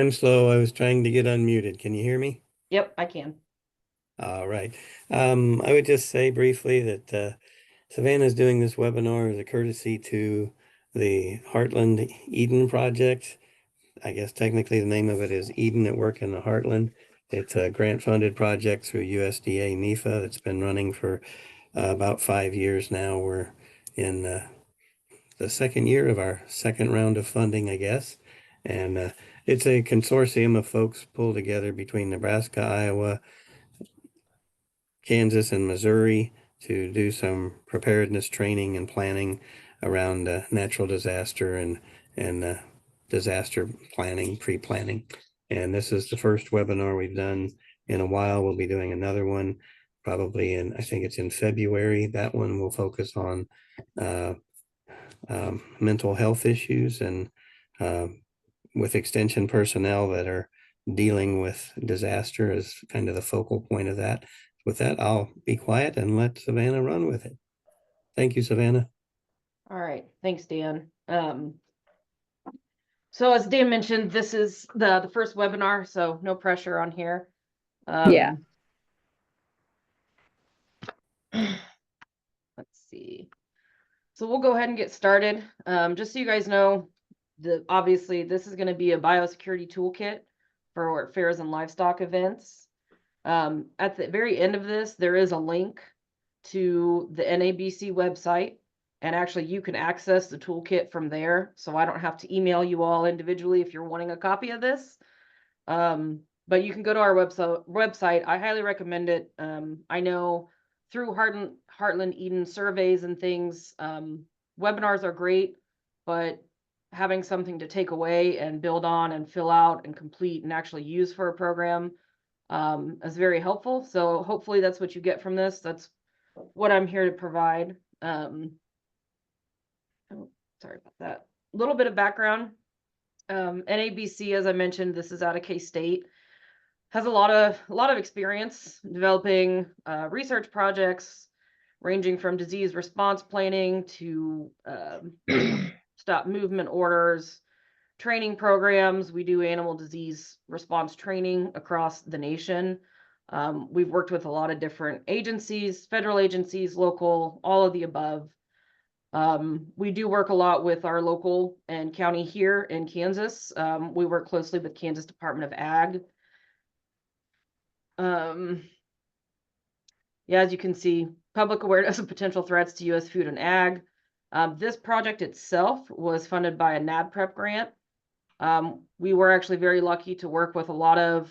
I'm slow. I was trying to get unmuted. Can you hear me? Yep, I can. All right. I would just say briefly that Savannah's doing this webinar as a courtesy to the Heartland Eden Project. I guess technically the name of it is Eden at Work in the Heartland. It's a grant-funded project through USDA NEFA that's been running for about 5 years now. We're in the second year of our second round of funding, I guess. And it's a consortium of folks pulled together between Nebraska, Iowa, Kansas, and Missouri to do some preparedness training and planning around natural disaster and disaster planning, pre-planning. And this is the first webinar we've done in a while. We'll be doing another one probably I think it's in February. That one will focus on mental health issues and with extension personnel that are dealing with disaster as kind of the focal point of that. With that, I'll be quiet and let Savannah run with it. Thank you, Savannah. All right, thanks, Dan. So as Dan mentioned, this is the first webinar, so no pressure on here. Yeah. Let's see. So we'll go ahead and get started. Just so you guys know, obviously this is going to be a biosecurity toolkit for fairs and livestock events. At the very end of this, there is a link to the NABC website, and actually you can access the toolkit from there. So I don't have to email you all individually if you're wanting a copy of this. But you can go to our website. I highly recommend it. I know through Heartland Eden surveys and things, webinars are great, but having something to take away and build on and fill out and complete and actually use for a program is very helpful. So hopefully that's what you get from this. That's what I'm here to provide. Oh, sorry about that. A little bit of background. NABC, as I mentioned, this is out of K-State, has a lot of experience developing research projects ranging from disease response planning to stop movement orders, training programs. We do animal disease response training across the nation. We've worked with a lot of different agencies, federal agencies, local, all of the above. We do work a lot with our local and county here in Kansas. We work closely with Kansas Department of Ag. Yeah, as you can see, public awareness of potential threats to U.S. food and ag. This project itself was funded by a NABPREP grant. We were actually very lucky to work with a lot of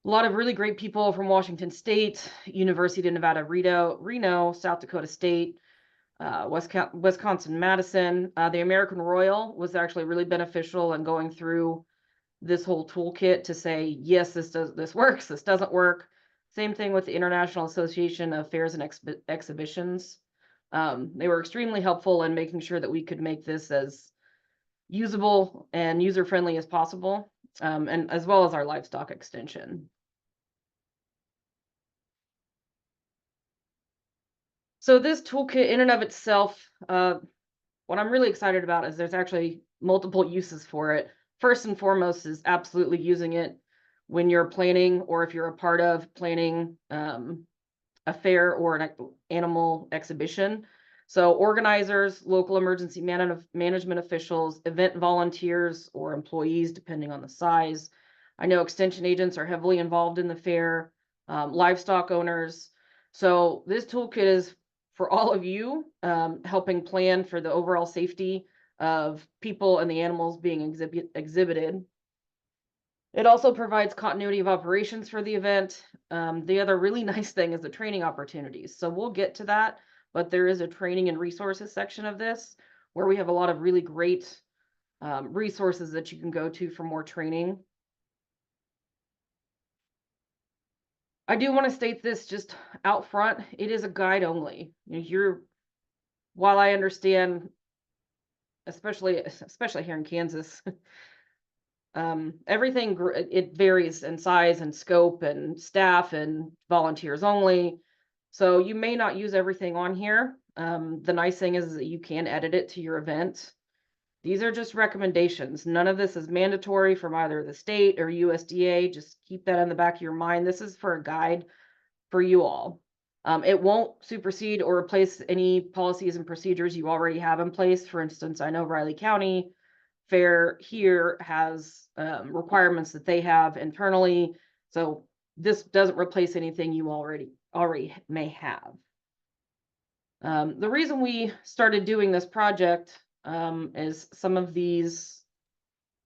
really great people from Washington State, University of Nevada, Reno, South Dakota State, Wisconsin, Madison. The American Royal was actually really beneficial in going through this whole toolkit to say, yes, this works, this doesn't work. Same thing with the International Association of Fairs and Exhibitions. They were extremely helpful in making sure that we could make this as usable and user-friendly as possible, and as well as our livestock extension. So this toolkit in and of itself, what I'm really excited about is there's actually multiple uses for it. First and foremost is absolutely using it when you're planning, or if you're a part of planning a fair or an animal exhibition. So organizers, local emergency management officials, event volunteers, or employees, depending on the size. I know extension agents are heavily involved in the fair, livestock owners. So this toolkit is for all of you, helping plan for the overall safety of people and the animals being exhibited. It also provides continuity of operations for the event. The other really nice thing is the training opportunities. So we'll get to that, but there is a training and resources section of this where we have a lot of really great resources that you can go to for more training. I do want to state this just out front. It is a guide only. While I understand, especially here in Kansas, everything it varies in size and scope and staff and volunteers only. So you may not use everything on here. The nice thing is that you can edit it to your event. These are just recommendations. None of this is mandatory from either the state or USDA. Just keep that in the back of your mind. This is for a guide for you all. It won't supersede or replace any policies and procedures you already have in place. For instance, I know Riley County Fair here has requirements that they have internally. So this doesn't replace anything you already may have. The reason we started doing this project is some of these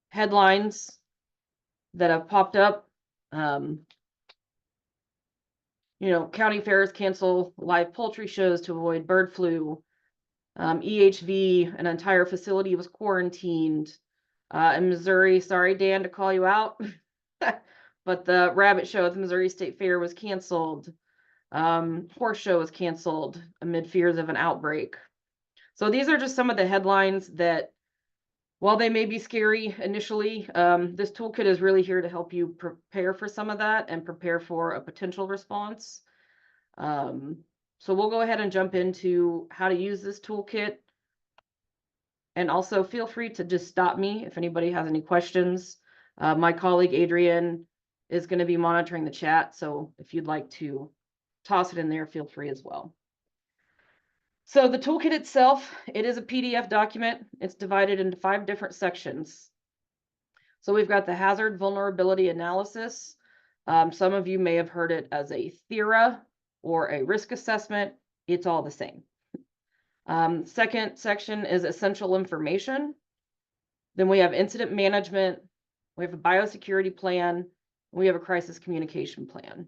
headlines that have popped up. County fairs cancel live poultry shows to avoid bird flu. EHV, an entire facility was quarantined. In Missouri, sorry, Dan, to call you out, but the rabbit show at the Missouri State Fair was canceled. Horse show was canceled amid fears of an outbreak. So these are just some of the headlines that, while they may be scary initially, this toolkit is really here to help you prepare for some of that and prepare for a potential response. So we'll go ahead and jump into how to use this toolkit. And also feel free to just stop me if anybody has any questions. My colleague Adrian is going to be monitoring the chat. So if you'd like to toss it in there, feel free as well. So the toolkit itself, it is a PDF document. It's divided into 5 different sections. So we've got the hazard vulnerability analysis. Some of you may have heard it as a THERA or a risk assessment. It's all the same. Second section is essential information. Then we have incident management. We have a biosecurity plan. We have a crisis communication plan.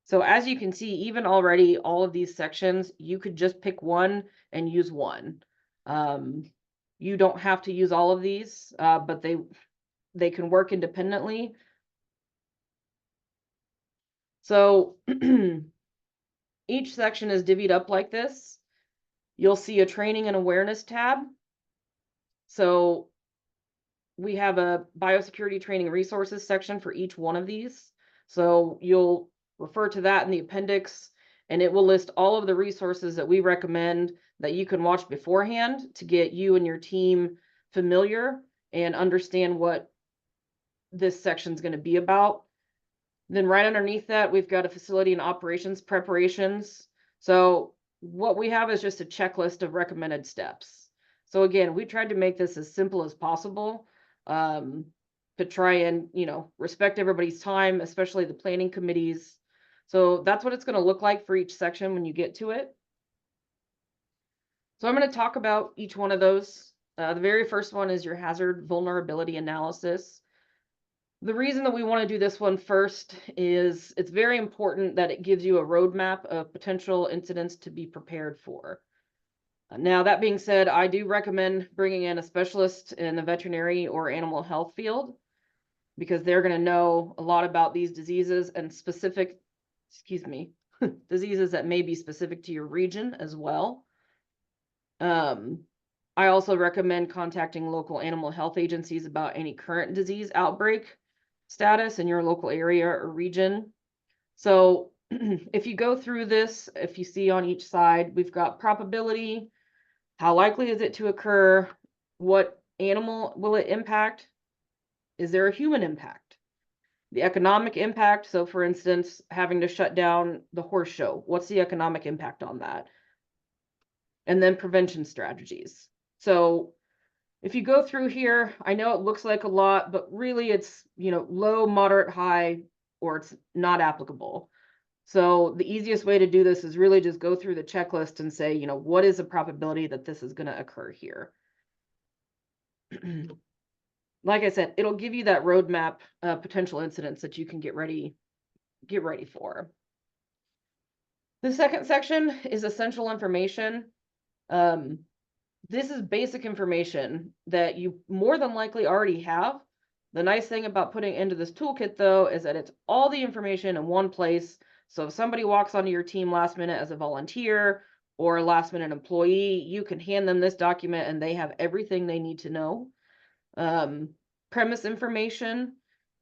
So as you can see, even already all of these sections, you could just pick one and use one. You don't have to use all of these, but they can work independently. So each section is divvied up like this. You'll see a training and awareness tab. So we have a biosecurity training resources section for each one of these. So you'll refer to that in the appendix, and it will list all of the resources that we recommend that you can watch beforehand to get you and your team familiar and understand what this section is going to be about. Then right underneath that, we've got a facility and operations preparations. So what we have is just a checklist of recommended steps. So again, we tried to make this as simple as possible to try and, respect everybody's time, especially the planning committees. So that's what it's going to look like for each section when you get to it. So I'm going to talk about each one of those. The very first one is your hazard vulnerability analysis. The reason that we want to do this one first is it's very important that it gives you a roadmap of potential incidents to be prepared for. Now, that being said, I do recommend bringing in a specialist in the veterinary or animal health field because they're going to know a lot about these diseases and diseases that may be specific to your region as well. I also recommend contacting local animal health agencies about any current disease outbreak status in your local area or region. So if you go through this, if you see on each side, we've got probability, how likely is it to occur, what animal will it impact, is there a human impact? The economic impact, so for instance, having to shut down the horse show, what's the economic impact on that? And then prevention strategies. So if you go through here, I know it looks like a lot, but really it's, low, moderate, high, or it's not applicable. So the easiest way to do this is really just go through the checklist and say, what is the probability that this is going to occur here? Like I said, it'll give you that roadmap of potential incidents that you can get ready for. The second section is essential information. This is basic information that you more than likely already have. The nice thing about putting it into this toolkit, though, is that it's all the information in one place. So if somebody walks onto your team last minute as a volunteer or a last minute employee, you can hand them this document and they have everything they need to know. Premise information,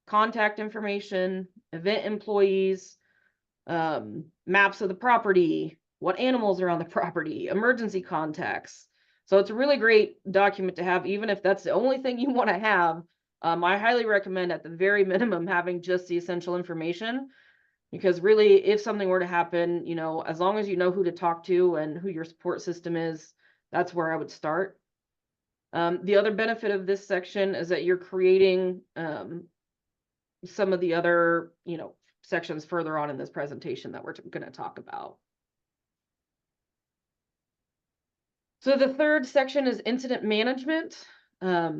contact information, event employees, maps of the property, what animals are on the property, emergency contacts, So it's a really great document to have, even if that's the only thing you want to have. I highly recommend at the very minimum having just the essential information, because really, if something were to happen, as long as you know who to talk to and who your support system is, that's where I would start. The other benefit of this section is that you're creating some of the other, sections further on in this presentation that we're going to talk about. So the third section is incident management. I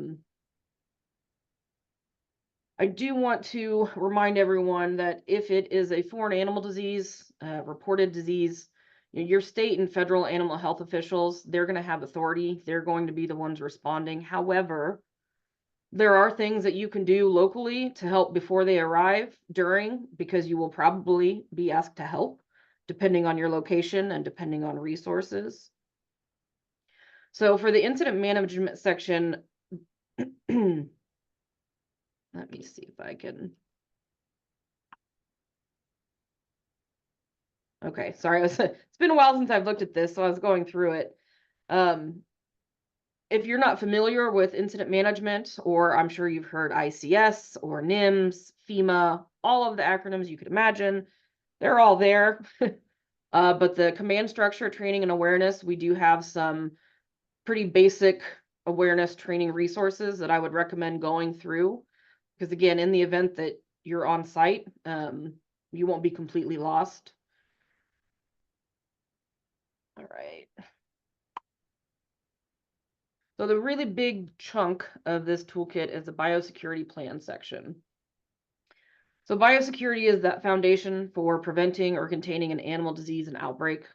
do want to remind everyone that if it is a foreign animal disease, reported disease, your state and federal animal health officials, they're going to have authority. They're going to be the ones responding. However, there are things that you can do locally to help before they arrive, during, because you will probably be asked to help, depending on your location and depending on resources. So for the incident management section, let me see if I can. Okay, sorry, it's been a while since I've looked at this, so I was going through it. If you're not familiar with incident management, or I'm sure you've heard ICS or NIMS, FEMA, all of the acronyms you could imagine, they're all there. But the command structure, training, and awareness, we do have some pretty basic awareness training resources that I would recommend going through. Because again, in the event that you're on site, you won't be completely lost. All right. So the really big chunk of this toolkit is the biosecurity plan section. So biosecurity is that foundation for preventing or containing an animal disease and outbreak.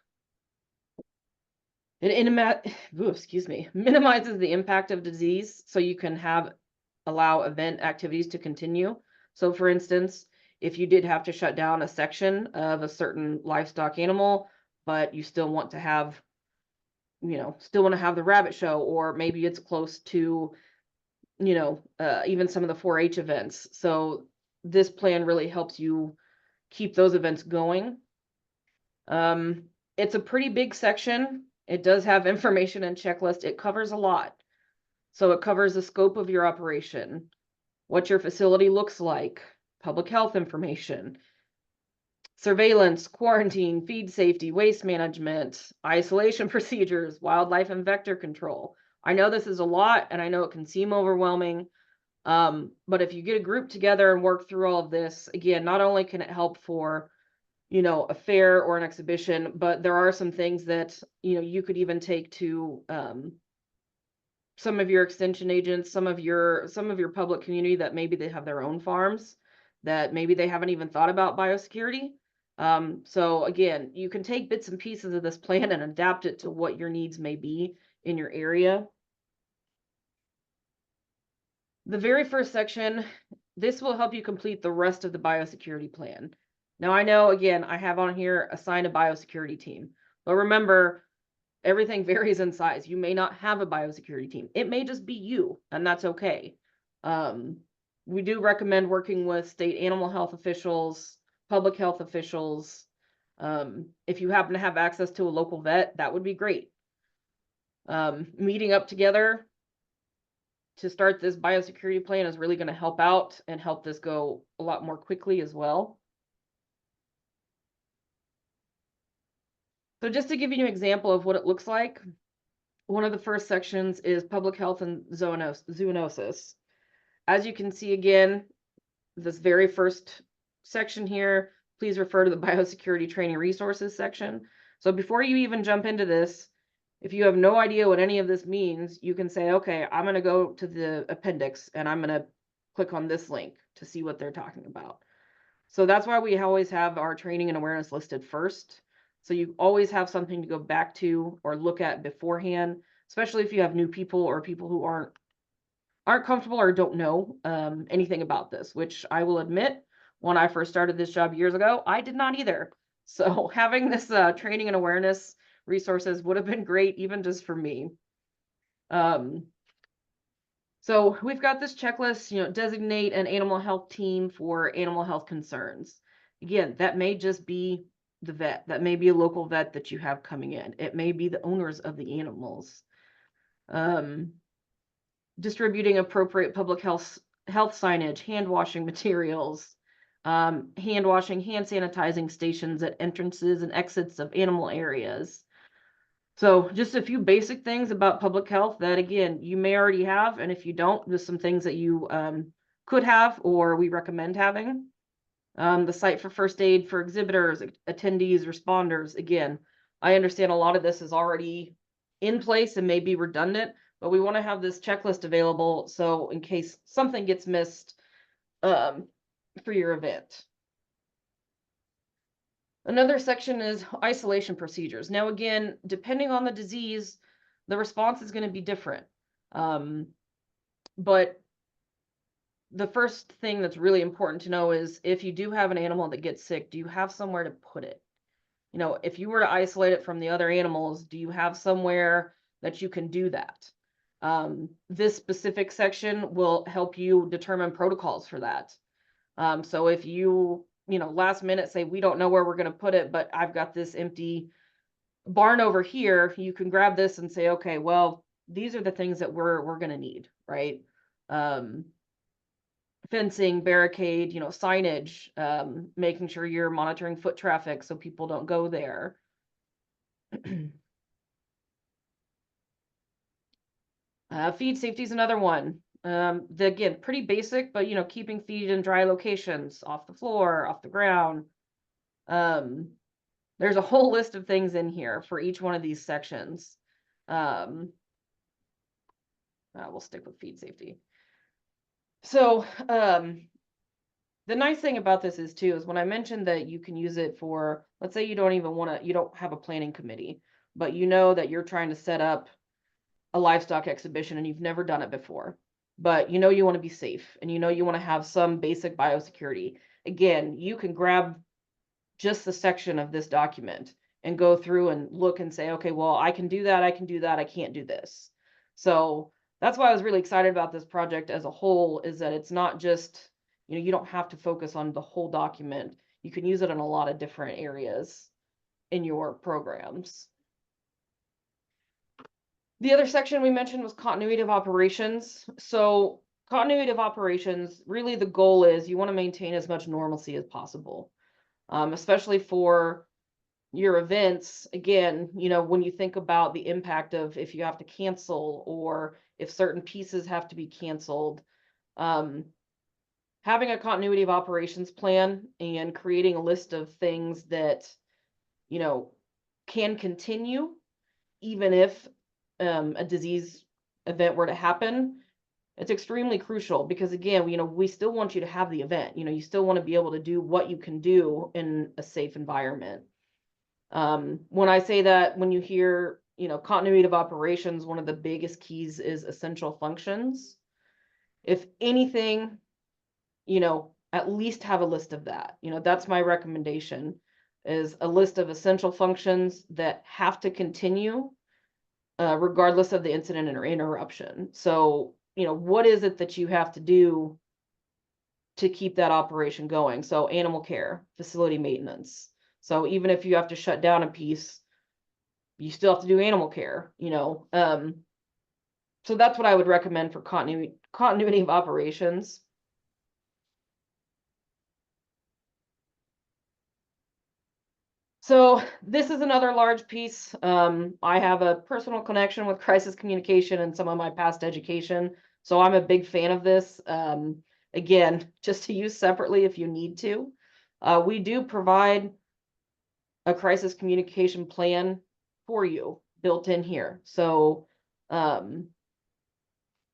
It minimizes the impact of disease so you can allow event activities to continue. So for instance, if you did have to shut down a section of a certain livestock animal, but you still want to have, the rabbit show, or maybe it's close to, even some of the 4-H events. So this plan really helps you keep those events going. It's a pretty big section. It does have information and checklist. It covers a lot. So it covers the scope of your operation, what your facility looks like, public health information, surveillance, quarantine, feed safety, waste management, isolation procedures, wildlife and vector control. I know this is a lot, and I know it can seem overwhelming, but if you get a group together and work through all of this, again, not only can it help for a fair or an exhibition, but there are some things that you could even take to some of your extension agents, some of your public community that maybe they have their own farms, that maybe they haven't even thought about biosecurity. So again, you can take bits and pieces of this plan and adapt it to what your needs may be in your area. The very first section, this will help you complete the rest of the biosecurity plan. Now, I know, again, I have on here assign a biosecurity team, but remember, everything varies in size. You may not have a biosecurity team. It may just be you, and that's okay. We do recommend working with state animal health officials, public health officials. If you happen to have access to a local vet, that would be great. Meeting up together to start this biosecurity plan is really going to help out and help this go a lot more quickly as well. So just to give you an example of what it looks like, one of the first sections is public health and zoonosis. As you can see, again, this very first section here, please refer to the biosecurity training resources section. So before you even jump into this, if you have no idea what any of this means, you can say, okay, I'm going to go to the appendix and I'm going to click on this link to see what they're talking about. So that's why we always have our training and awareness listed first. So you always have something to go back to or look at beforehand, especially if you have new people or people who aren't comfortable or don't know anything about this, which I will admit, when I first started this job years ago, I did not either. So having this training and awareness resources would have been great, even just for me. So we've got this checklist, designate an animal health team for animal health concerns. Again, that may just be the vet. That may be a local vet that you have coming in. It may be the owners of the animals. Distributing appropriate public health signage, hand washing materials, hand washing, hand sanitizing stations at entrances and exits of animal areas. So just a few basic things about public health that, again, you may already have, and if you don't, just some things that you could have or we recommend having. The site for first aid for exhibitors, attendees, responders. Again, I understand a lot of this is already in place and may be redundant, but we want to have this checklist available so in case something gets missed for your event. Another section is isolation procedures. Now, again, depending on the disease, the response is going to be different. But the first thing that's really important to know is if you do have an animal that gets sick, do you have somewhere to put it? You know, if you were to isolate it from the other animals, do you have somewhere that you can do that? This specific section will help you determine protocols for that. So if you last minute say, we don't know where we're going to put it, but I've got this empty barn over here, you can grab this and say, okay, well, these are the things that we're going to need, right? Fencing, barricade, signage, making sure you're monitoring foot traffic so people don't go there. Feed safety is another one. Again, pretty basic, but keeping feed in dry locations, off the floor, off the ground. There's a whole list of things in here for each one of these sections. We'll stick with feed safety. So the nice thing about this is when I mentioned that you can use it for, let's say you don't have a planning committee, but you know that you're trying to set up a livestock exhibition and you've never done it before, but you want to be safe and you want to have some basic biosecurity. Again, you can grab just the section of this document and go through and look and say, okay, well, I can do that, I can do that, I can't do this. So that's why I was really excited about this project as a whole, is that it's not just, you don't have to focus on the whole document. You can use it in a lot of different areas in your programs. The other section we mentioned was continuity of operations. So continuity of operations, really the goal is you want to maintain as much normalcy as possible, especially for your events. Again, when you think about the impact of if you have to cancel or if certain pieces have to be canceled, having a continuity of operations plan and creating a list of things that, can continue even if a disease event were to happen, it's extremely crucial because, again, we still want you to have the event. You still want to be able to do what you can do in a safe environment. When I say that, when you hear, continuity of operations, one of the biggest keys is essential functions. If anything, at least have a list of that. That's my recommendation, is a list of essential functions that have to continue regardless of the incident or interruption. So, what is it that you have to do to keep that operation going? So animal care, facility maintenance. So even if you have to shut down a piece, you still have to do animal care, so that's what I would recommend for continuity of operations. So this is another large piece. I have a personal connection with crisis communication and some of my past education, so I'm a big fan of this. Again, just to use separately if you need to. We do provide a crisis communication plan for you built in here. So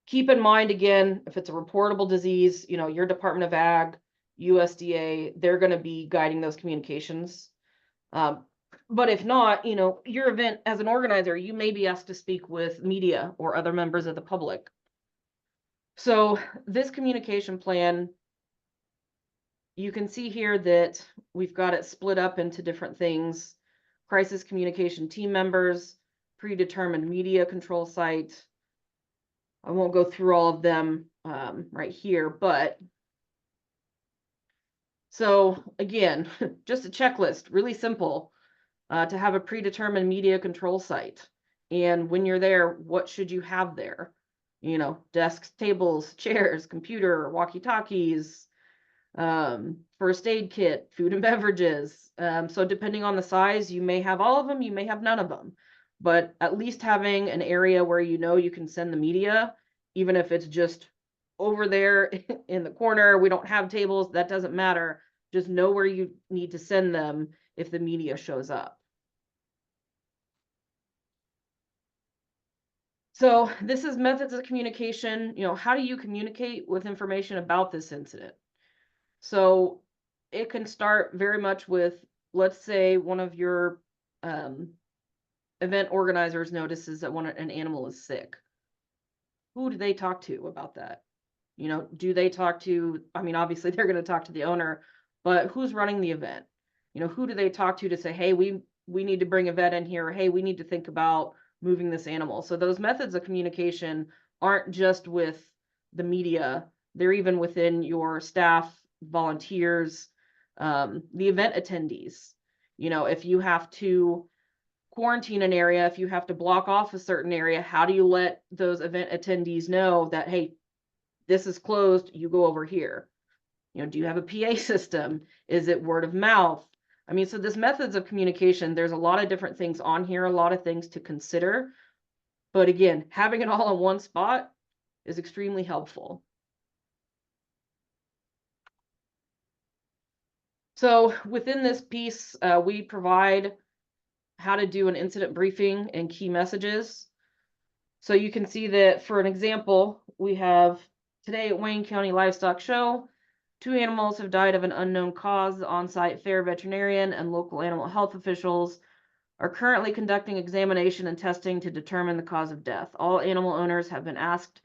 keep in mind, again, if it's a reportable disease, your Department of Ag, USDA, they're going to be guiding those communications. But if not, your event as an organizer, you may be asked to speak with media or other members of the public. So this communication plan, you can see here that we've got it split up into different things: crisis communication team members, predetermined media control site. I won't go through all of them right here, but so again, just a checklist, really simple, to have a predetermined media control site. And when you're there, what should you have there? You know, desks, tables, chairs, computer, walkie-talkies, first aid kit, food and beverages. So depending on the size, you may have all of them, you may have none of them, but at least having an area where you know you can send the media, even if it's just over there in the corner, we don't have tables, that doesn't matter. Just know where you need to send them if the media shows up. So this is methods of communication. You know, how do you communicate with information about this incident? So it can start very much with, let's say one of your event organizers notices that an animal is sick. Who do they talk to about that? You know, do they talk to, I mean, obviously they're going to talk to the owner, but who's running the event? You know, who do they talk to say, hey, we need to bring a vet in here. Hey, we need to think about moving this animal. So those methods of communication aren't just with the media, they're even within your staff, volunteers, the event attendees. You know, if you have to quarantine an area, if you have to block off a certain area, how do you let those event attendees know that, hey, this is closed, you go over here? You know, do you have a PA system? Is it word of mouth? I mean, so this methods of communication, there's a lot of different things on here, a lot of things to consider. But again, having it all in one spot is extremely helpful. So within this piece, we provide how to do an incident briefing and key messages. So you can see that for an example, we have today at Wayne County Livestock Show, 2 animals have died of an unknown cause. The on-site fair veterinarian and local animal health officials are currently conducting examination and testing to determine the cause of death. All animal owners have been asked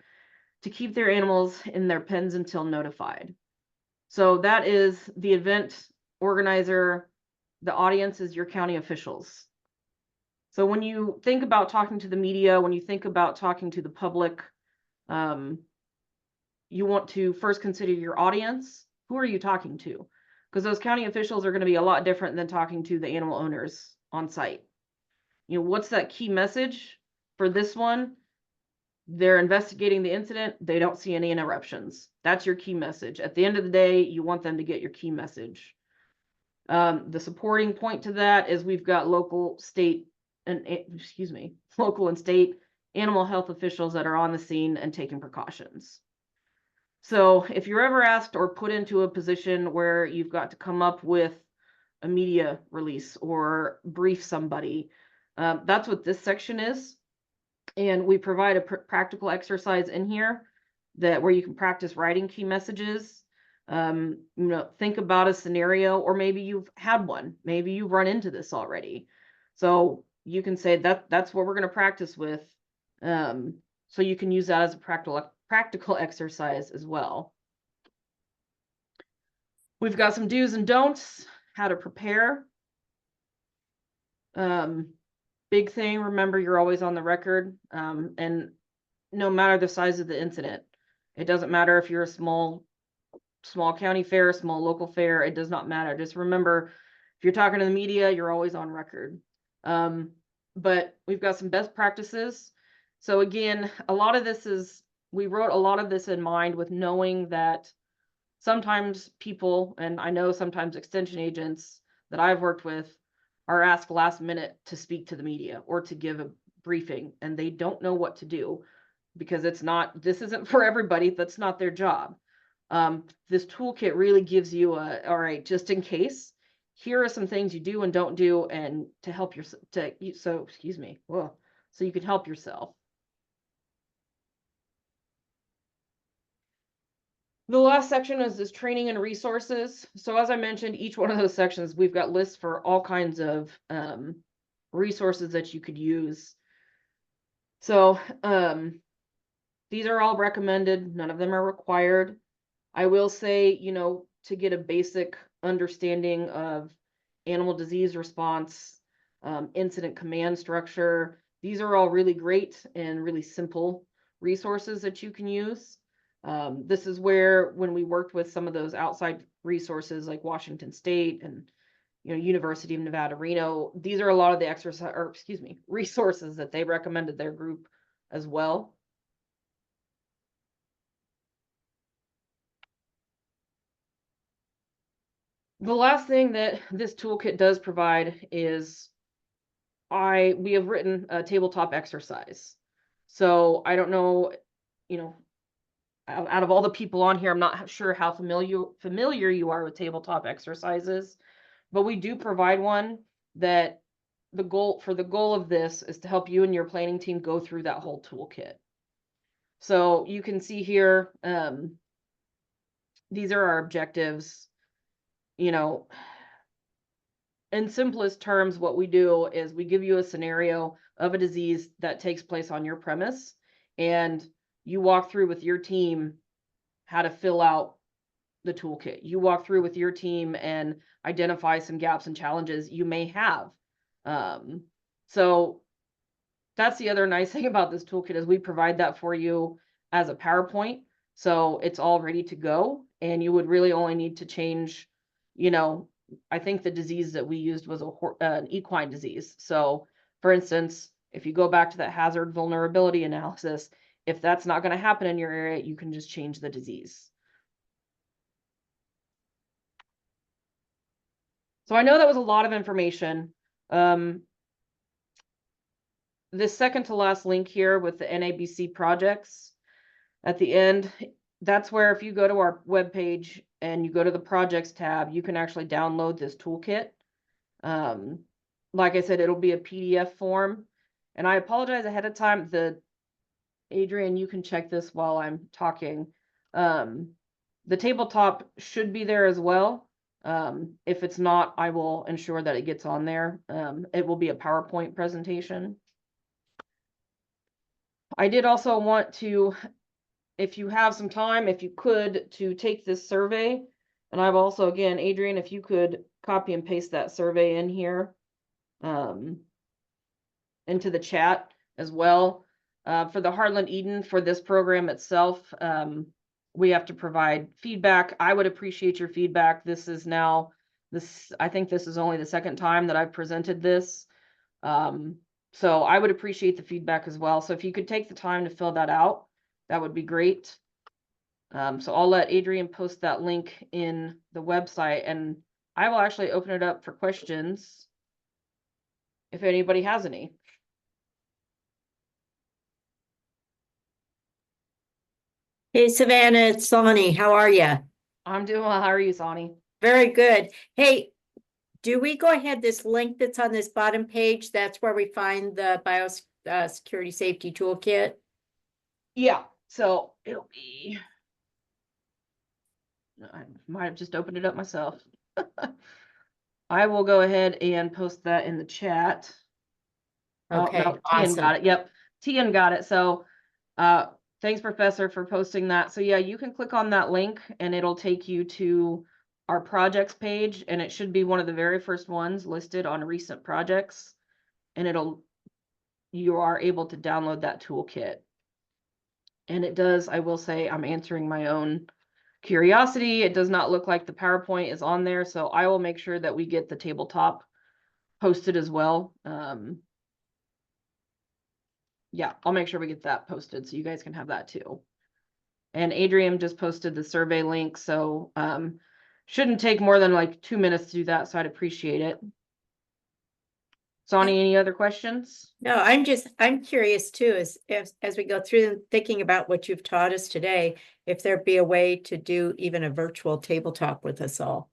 to keep their animals in their pens until notified. So that is the event organizer. The audience is your county officials. So when you think about talking to the media, when you think about talking to the public, you want to first consider your audience. Who are you talking to? Because those county officials are going to be a lot different than talking to the animal owners on site. You know, what's that key message for this one? They're investigating the incident. They don't see any interruptions. That's your key message. At the end of the day, you want them to get your key message. The supporting point to that is we've got local, state, and local and state animal health officials that are on the scene and taking precautions. So if you're ever asked or put into a position where you've got to come up with a media release or brief somebody, that's what this section is. And we provide a practical exercise in here that where you can practice writing key messages. You know, think about a scenario, or maybe you've had one, maybe you've run into this already. So you can say that's what we're going to practice with. So you can use that as a practical exercise as well. We've got some do's and don'ts, how to prepare. Big thing, remember you're always on the record, and no matter the size of the incident, it doesn't matter if you're a small county fair, small local fair, it does not matter. Just remember, if you're talking to the media, you're always on record. But we've got some best practices. So again, a lot of this is, we wrote a lot of this in mind with knowing that sometimes people, and I know sometimes extension agents that I've worked with, are asked last minute to speak to the media or to give a briefing, and they don't know what to do because this isn't for everybody. That's not their job. This toolkit really gives you all right, just in case, here are some things you do and don't do, and to help so you can help yourself. The last section is this training and resources. So as I mentioned, each one of those sections, we've got lists for all kinds of resources that you could use. So these are all recommended. None of them are required. I will say, you know, to get a basic understanding of animal disease response, incident command structure, these are all really great and really simple resources that you can use. This is where, when we worked with some of those outside resources like Washington State and University of Nevada, Reno. These are a lot of the resources that they recommended their group as well. The last thing that this toolkit does provide is we have written a tabletop exercise. So I don't know, out of all the people on here, I'm not sure how familiar you are with tabletop exercises, but we do provide one that the goal of this is to help you and your planning team go through that whole toolkit. So you can see here, these are our objectives. In simplest terms, what we do is we give you a scenario of a disease that takes place on your premise, and you walk through with your team how to fill out the toolkit. You walk through with your team and identify some gaps and challenges you may have. So that's the other nice thing about this toolkit is we provide that for you as a PowerPoint. So it's all ready to go, and you would really only need to change, I think the disease that we used was an equine disease. So for instance, if you go back to that hazard vulnerability analysis, if that's not going to happen in your area, you can just change the disease. So I know that was a lot of information. This second to last link here with the NABC projects at the end, that's where if you go to our webpage and you go to the projects tab, you can actually download this toolkit. Like I said, it'll be a PDF form, and I apologize ahead of time. Adrian, you can check this while I'm talking. The tabletop should be there as well. If it's not, I will ensure that it gets on there. It will be a PowerPoint presentation. I did also want to, if you have some time, if you could, to take this survey. And I've also, again, Adrian, if you could copy and paste that survey in here, into the chat as well. For the Heartland Eden, for this program itself, we have to provide feedback. I would appreciate your feedback. I think this is only the second time that I've presented this. So I would appreciate the feedback as well. So if you could take the time to fill that out, that would be great. So I'll let Adrian post that link in the website, and I will actually open it up for questions if anybody has any. Hey, Savannah, it's Sonny. How are you? I'm doing well. How are you, Sonny? Very good. Hey, do we go ahead, this link that's on this bottom page, that's where we find the Biosecurity Safety Toolkit? Yeah, so it'll be, I might have just opened it up myself. I will go ahead and post that in the chat. Okay, no, awesome. Tian got it. Yep, Tian got it. So thanks, Professor, for posting that. So yeah, you can click on that link and it'll take you to our projects page, and it should be one of the very first ones listed on recent projects. And you are able to download that toolkit. And it does, I will say, I'm answering my own curiosity. It does not look like the PowerPoint is on there, so I will make sure that we get the tabletop posted as well. Yeah, I'll make sure we get that posted so you guys can have that too. And Adrian just posted the survey link, so shouldn't take more than like 2 minutes to do that, so I'd appreciate it. Sonny, any other questions? No, I'm curious too, as we go through thinking about what you've taught us today, if there'd be a way to do even a virtual tabletop with us all.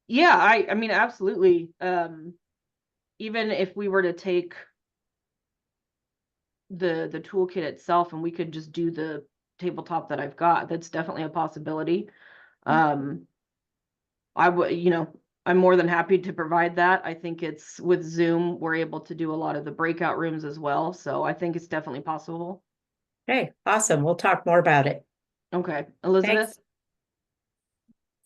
Yeah, I mean, absolutely. Even if we were to take the toolkit itself and we could just do the tabletop that I've got, that's definitely a possibility. I would, I'm more than happy to provide that. I think it's with Zoom, we're able to do a lot of the breakout rooms as well. So I think it's definitely possible. Okay, awesome. We'll talk more about it. Okay, Elizabeth. Thanks.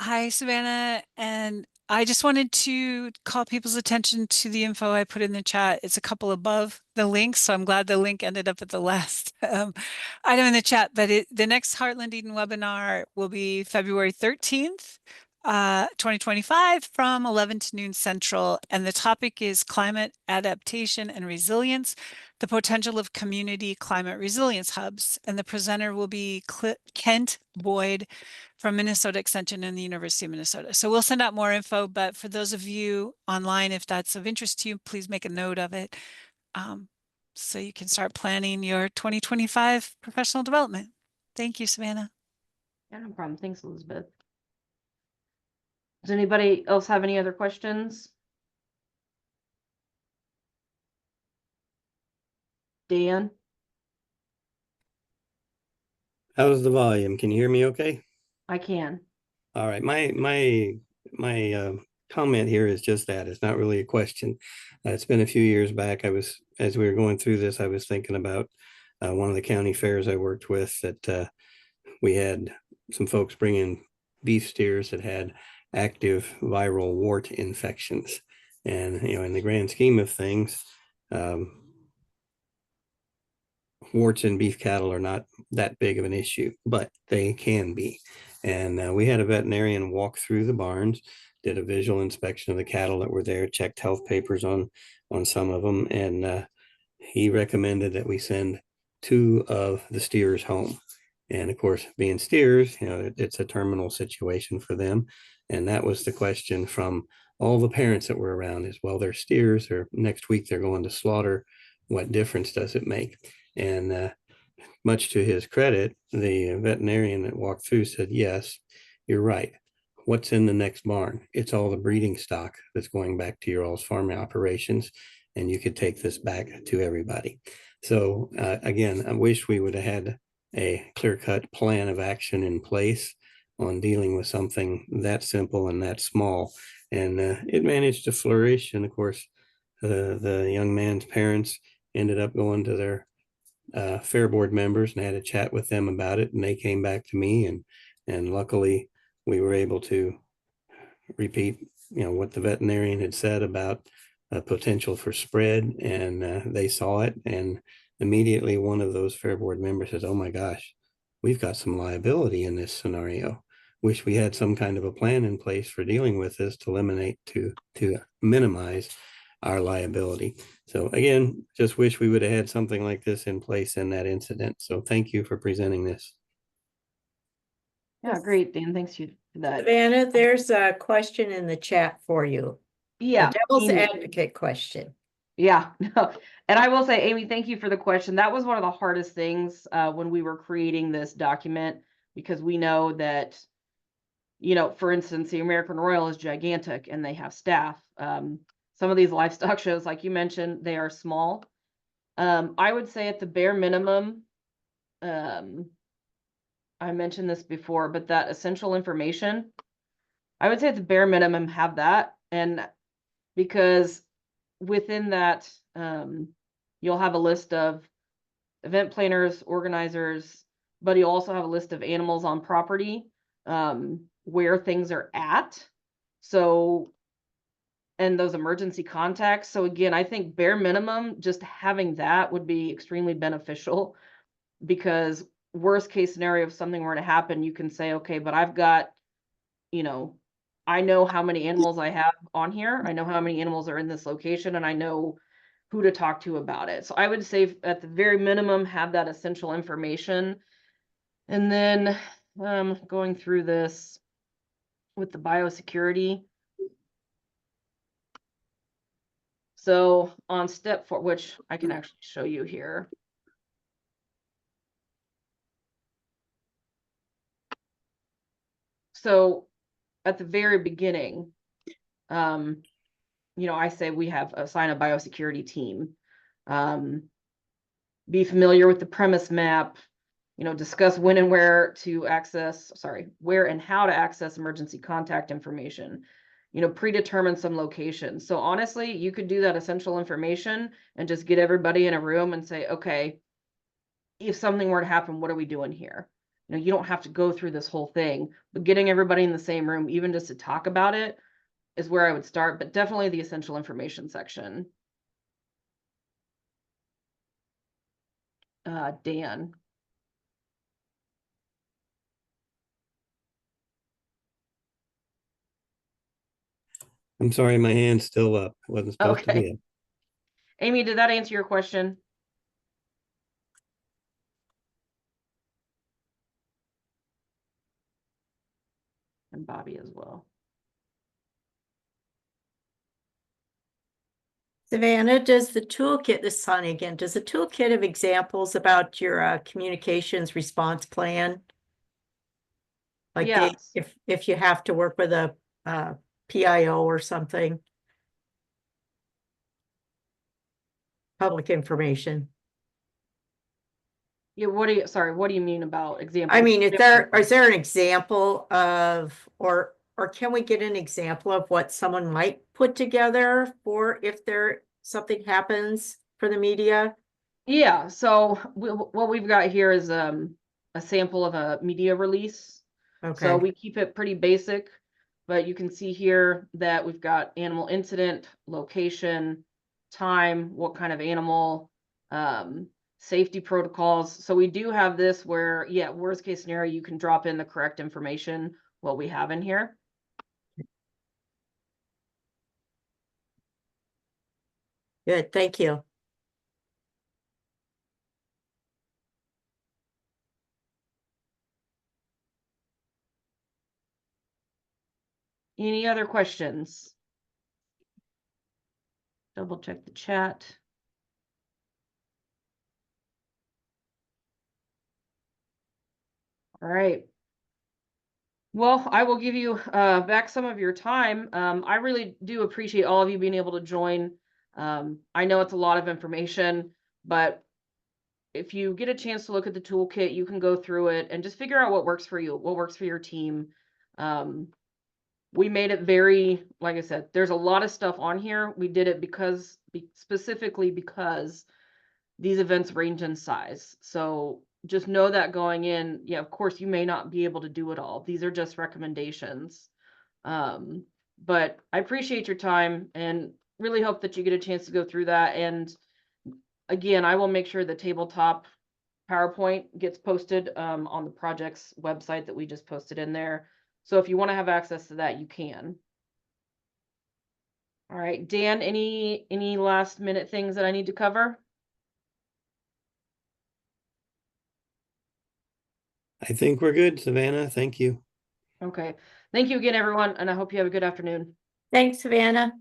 Hi, Savannah. And I just wanted to call people's attention to the info I put in the chat. It's a couple above the link, so I'm glad the link ended up at the last item in the chat. But the next Heartland Eden webinar will be February 13th. 2025 from 11 to noon Central. And the topic is climate adaptation and resilience, the potential of community climate resilience hubs. And the presenter will be Kent Boyd from Minnesota Extension and the University of Minnesota. So we'll send out more info, but for those of you online, if that's of interest to you, please make a note of it. So you can start planning your 2025 professional development. Thank you, Savannah. Yeah, no problem. Thanks, Elizabeth. Does anybody else have any other questions? Dan? How's the volume? Can you hear me okay? I can. All right. My comment here is just that. It's not really a question. It's been a few years back. As we were going through this, I was thinking about one of the county fairs I worked with that we had some folks bring in beef steers that had active viral wart infections. And, in the grand scheme of things, warts in beef cattle are not that big of an issue, but they can be. And we had a veterinarian walk through the barns, did a visual inspection of the cattle that were there, checked health papers on some of them, and he recommended that we send 2 of the steers home. And of course, being steers, it's a terminal situation for them. And that was the question from all the parents that were around is, well, they're steers, or next week they're going to slaughter. What difference does it make? And much to his credit, the veterinarian that walked through said, yes, you're right. What's in the next barn? It's all the breeding stock that's going back to your all's farming operations, and you could take this back to everybody. So again, I wish we would have had a clear-cut plan of action in place on dealing with something that simple and that small. And it managed to flourish. And of course, the young man's parents ended up going to their fair board members and had a chat with them about it, and they came back to me, and luckily we were able to repeat what the veterinarian had said about potential for spread, and they saw it, and immediately one of those fair board members says, oh my gosh, we've got some liability in this scenario. Wish we had some kind of a plan in place for dealing with this to minimize our liability. So again, just wish we would have had something like this in place in that incident. So thank you for presenting this. Yeah, great, Dan. Thanks for that. Savannah, there's a question in the chat for you. Yeah. A devil's Amy. advocate question. Yeah. And I will say, Amy, thank you for the question. That was one of the hardest things when we were creating this document, because we know that, for instance, the American Royal is gigantic and they have staff. Some of these livestock shows, like you mentioned, they are small. I would say at the bare minimum, I mentioned this before, but that essential information, I would say at the bare minimum have that. And because within that, you'll have a list of event planners, organizers, but you also have a list of animals on property, where things are at. So, and those emergency contacts. So again, I think bare minimum, just having that would be extremely beneficial, because worst case scenario, if something were to happen, you can say, okay, but I've got, I know how many animals I have on here. I know how many animals are in this location, and I know who to talk to about it. So I would say at the very minimum, have that essential information. And then going through this with the biosecurity. So on step 4, which I can actually show you here. So at the very beginning, I say we have assign a biosecurity team. Be familiar with the premise map, discuss when and where and how to access emergency contact information, predetermine some locations. So honestly, you could do that essential information and just get everybody in a room and say, okay, if something were to happen, what are we doing here? You don't have to go through this whole thing, but getting everybody in the same room, even just to talk about it, is where I would start, but definitely the essential information section. Dan. I'm sorry, my hand's still up. It wasn't supposed to Okay. be up. Amy, did that answer your question? And Bobby as well. Savannah, does the toolkit, this is Sonny again, does the toolkit have examples about your communications response plan? Like Yes. if you have to work with a PIO or something, public information. Yeah, sorry, what do you mean about example? I mean, is there an example of, or can we get an example of what someone might put together for if something happens for the media? Yeah, so what we've got here is a sample of a media release. So Okay, we keep it pretty basic, but you can see here that we've got animal incident, location, time, what kind of animal, safety protocols. So we do have this where, yeah, worst case scenario, you can drop in the correct information, what we have in here. good, thank you. Any other questions? Double check the chat. All right. Well, I will give you back some of your time. I really do appreciate all of you being able to join. I know it's a lot of information, but if you get a chance to look at the toolkit, you can go through it and just figure out what works for you, what works for your team. We made it very, like I said, there's a lot of stuff on here. We did it specifically because these events range in size. So just know that going in, yeah, of course, you may not be able to do it all. These are just recommendations. But I appreciate your time and really hope that you get a chance to go through that. And again, I will make sure the tabletop PowerPoint gets posted on the project's website that we just posted in there. So if you want to have access to that, you can. All right, Dan, any last minute things that I need to cover? I think we're good, Savannah. Thank you. Okay. Thank you again, everyone, and I hope you have a good afternoon. Thanks, Savannah.